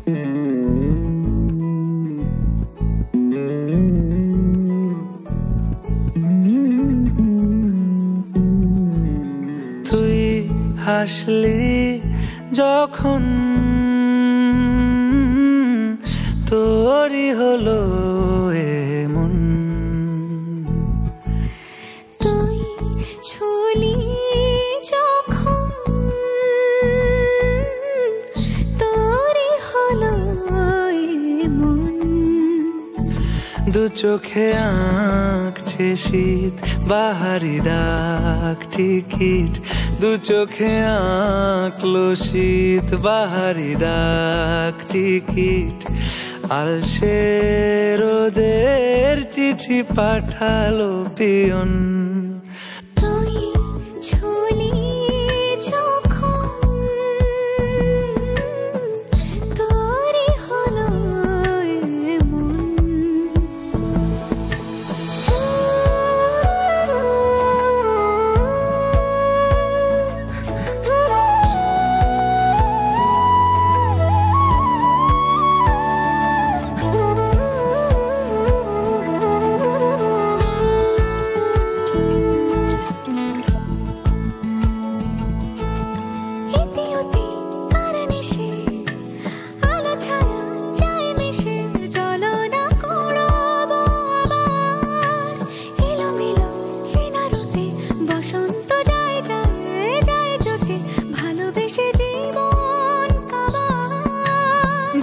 তুই হাসলি যখন তোরই হলো এমন, তুই ছুলি যখন তোরই হলো এমন। দু চোখে আঁকছে শীত বাহারি ডাক টিকিট, দু চোখে আঁকলো শীত বাহারি ডাক টিকিট। আলসে রোদের চিঠি পাঠালো পিয়ন, তুই ছুলি যখন তোরই হলো এমন।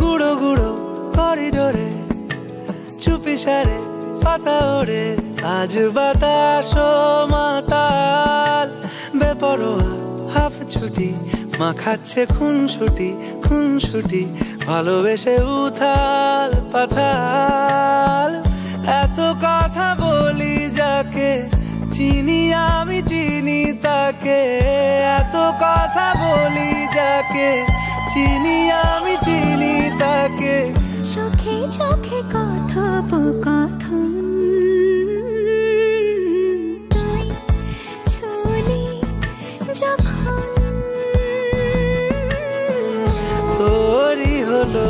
গুঁড়ো গুঁড়ো করিডোরে চুপি সারে পাতা ওড়ে, আজ বাতাস মাতাল বেপরোয়া হাফ ছুটি, মাখাচ্ছে খুনসুটি খুনসুটি, ভালোবেসে উথাল পাথাল। এত কথা বলি যাকে চিনি আমি চিনি তাকে, এত কথা বলি যাকে চিনি আমি চিনি তাকে। চোখে চোখে কথোপকথন, তুই ছুলি যখন তোরই হলো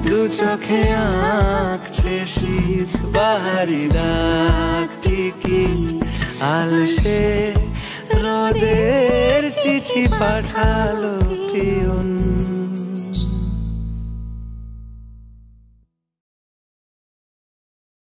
দু চোখে আঁকছে শীত বাহারি ডাক টিকিট। আলসে রোদের চিঠি পাঠালো পিয়ন।